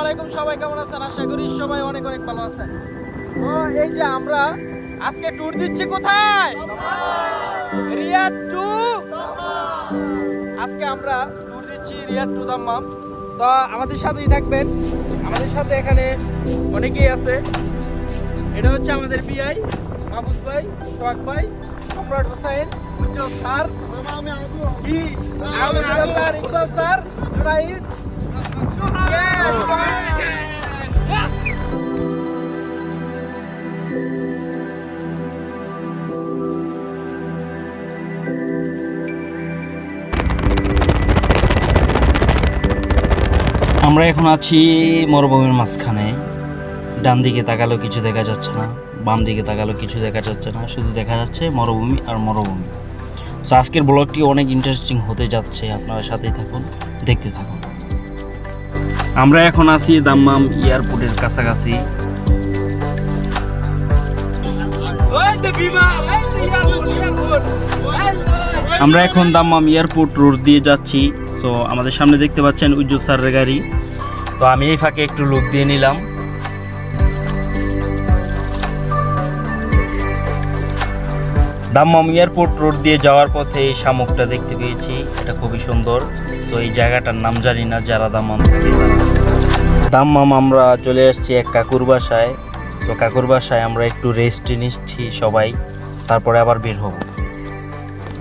আলাইকুম, সবাই কেমন আছেন? আশা করি সবাই অনেক অনেক ভালো আছেন। তো এই যে আমরা আজকে ট্যুর দিচ্ছি কোথায়? রিয়াদ টু আজকে আমরা ট্যুর দিচ্ছি রিয়াদ টু দাম্মাম। তো আমাদের সাথেই থাকবেন। আমাদের সাথে এখানে অনেকেই আছে। এটা হচ্ছে আমাদের বিআই মাহফুজ ভাই, সোহাগ ভাই, Samrat Hossain, Ujjal sir, sir, Iqbal sir, Junaid. আমরা এখন আছি মরুভূমির মাঝখানে। ডান দিকে তাকালেও কিছু দেখা যাচ্ছে না, বাম দিকে তাকালেও কিছু দেখা যাচ্ছে না, শুধু দেখা যাচ্ছে মরুভূমি আর মরুভূমি। তো আজকের ব্লগটি অনেক ইন্টারেস্টিং হতে যাচ্ছে, আপনারা সাথেই থাকুন, দেখতে থাকুন। আমরা এখন আছি দাম্মাম এয়ারপোর্টের কাছাকাছি। আমরা এখন দাম্মাম এয়ারপোর্ট রোড দিয়ে যাচ্ছি। সো আমাদের সামনে দেখতে পাচ্ছেন উজ্জ্বল স্যারের গাড়ি। তো আমি এই ফাঁকে একটু লুক দিয়ে নিলাম। দাম্মাম এয়ারপোর্ট রোড দিয়ে যাওয়ার পথে এই শামুকটা দেখতে পেয়েছি, এটা খুবই সুন্দর। সো এই জায়গাটার নাম জানি না, যারা দাম্মাম থাকে তারা। দাম্মাম আমরা চলে আসছি এক কাকুর বাসায়। সো কাকুর বাসায় আমরা একটু রেস্ট নিচ্ছি সবাই, তারপরে আবার বের হব।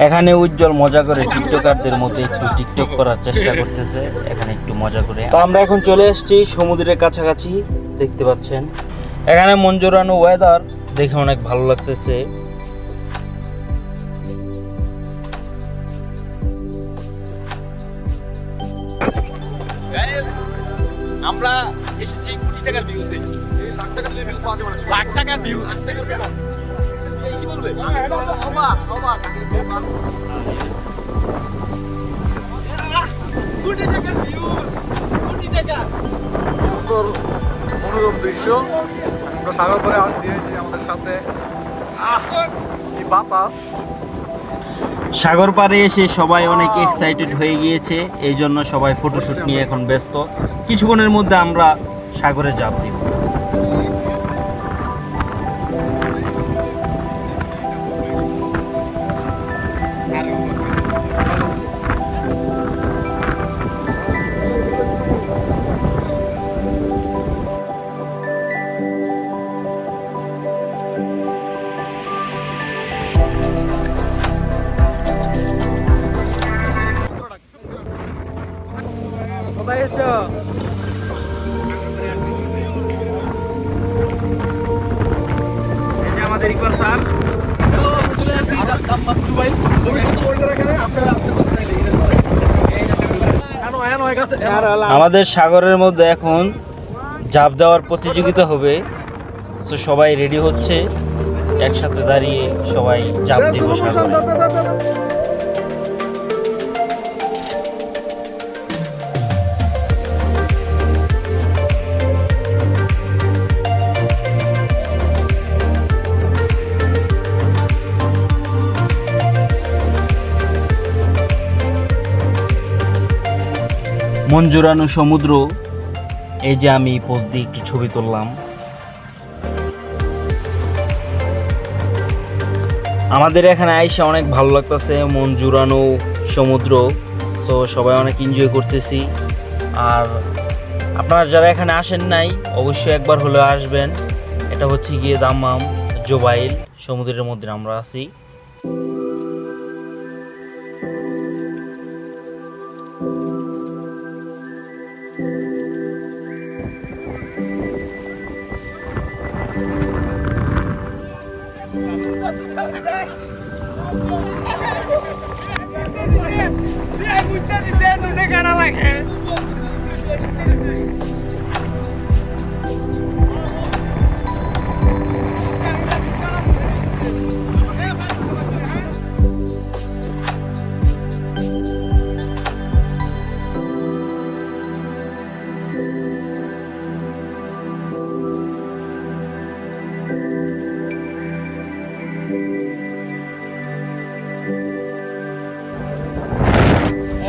এখানে উজ্জ্বল মজা করে টিকটকারদের মধ্যে একটু টিকটক করার চেষ্টা করতেছে, এখানে একটু মজা করে। তো আমরা এখন চলে এসেছি সমুদ্রের কাছাকাছি, দেখতে পাচ্ছেন। এখানে মন জোড়ানো ওয়েদার দেখে অনেক ভালো লাগতেছে। আমরা এসেছি কোটি টাকার ভিউজে। এই লাখ টাকার ভিউ পাওয়া যাবে না। লাখ টাকার ভিউ, লাখ টাকার ভিউ। এই কি বলবে? এটা অবাক অবাক। কোটি টাকার ভিউ, কোটি টাকা। সুন্দর মনোরম দৃশ্য। আমরা সাগর পাড়ে আসছি, এই যে আমাদের সাথে কি বাতাস। সাগর পাড়ে এসে সবাই অনেক এক্সাইটেড হয়ে গিয়েছে, এই জন্য সবাই ফটোশুট নিয়ে এখন ব্যস্ত। কিছুক্ষণের মধ্যে আমরা সাগরে ঝাঁপ দিব। কোথায় এসছো? এই যে আমাদের ইকবাল স্যার। আমাদের সাগরের মধ্যে এখন ঝাঁপ দেওয়ার প্রতিযোগিতা হবে। তো সবাই রেডি হচ্ছে, একসাথে দাঁড়িয়ে সবাই ঝাঁপ দিব সাগরে। মন জোড়ানো সমুদ্র, এই যে আমি পোজ দিয়ে একটু ছবি তুললাম। আমাদের এখানে আইসা অনেক ভালো লাগতেছে, মন জোড়ানো সমুদ্র। সো সবাই অনেক এনজয় করতেছি। আর আপনারা যারা এখানে আসেন নাই, অবশ্যই একবার হলেও আসবেন। এটা হচ্ছে গিয়ে দাম্মাম জোবাইল, সমুদ্রের মধ্যে আমরা আছি।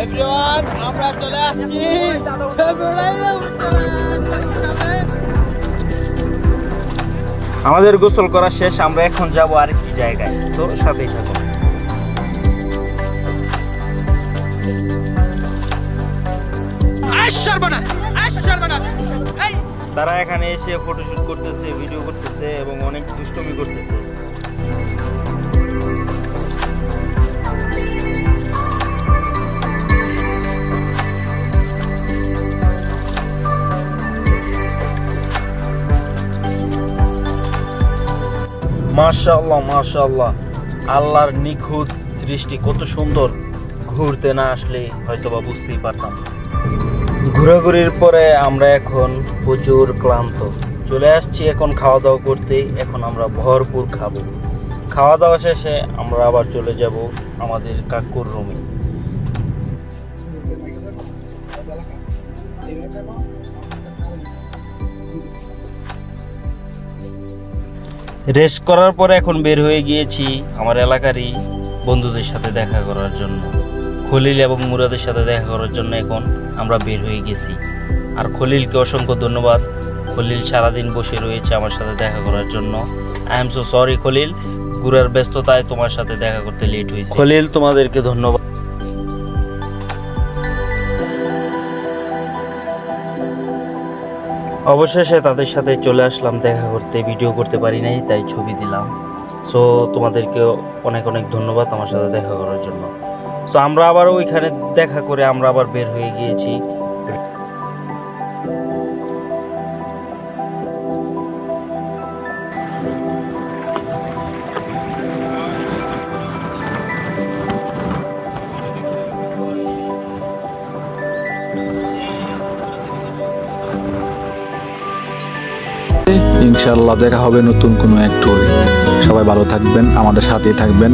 এভরিওয়ান, আমরা চলে আসছি আমাদের গোসল করা শেষ, আমরা এখন যাব আরেকটি জায়গায়, তো সাথেই থাকুন। তারা এখানে এসে ফটোশুট করতেছে, ভিডিও করতেছে এবং অনেক দুষ্টুমি করতেছে। মাশাআল্লাহ মাশাআল্লাহ, আল্লাহর নিখুঁত সৃষ্টি, কত সুন্দর। ঘুরতে না আসলে হয়তোবা বুঝতেই পারতাম। ঘোরাঘুরির পরে আমরা এখন প্রচুর ক্লান্ত, চলে আসছি এখন খাওয়া দাওয়া করতে। এখন আমরা ভরপুর খাবো। খাওয়া দাওয়া শেষে আমরা আবার চলে যাব আমাদের কাকুর রুমে। রেস্ট করার পরে এখন বের হয়ে গিয়েছি আমার এলাকারই বন্ধুদের সাথে দেখা করার জন্য। খলিল এবং মুরাদের সাথে দেখা করার জন্য এখন আমরা বের হয়ে গেছি। আর খলিলকে অসংখ্য ধন্যবাদ। খলিল সারাদিন বসে রয়েছে আমার সাথে দেখা করার জন্য। I am so sorry Khalil, ঘুরার ব্যস্ততায় তোমার সাথে দেখা করতে লেট হয়েছে। খলিল, তোমাদেরকে ধন্যবাদ। অবশেষে তাদের সাথে চলে আসলাম দেখা করতে। ভিডিও করতে পারি নাই, তাই ছবি দিলাম। সো তোমাদেরকে অনেক অনেক ধন্যবাদ আমার সাথে দেখা করার জন্য। সো আমরা আবার ওইখানে দেখা করে আমরা আবার বের হয়ে গিয়েছি। ইনশাআল্লাহ দেখা হবে নতুন কোনো এক ট্যুরে। সবাই ভালো থাকবেন, আমাদের সাথেই থাকবেন।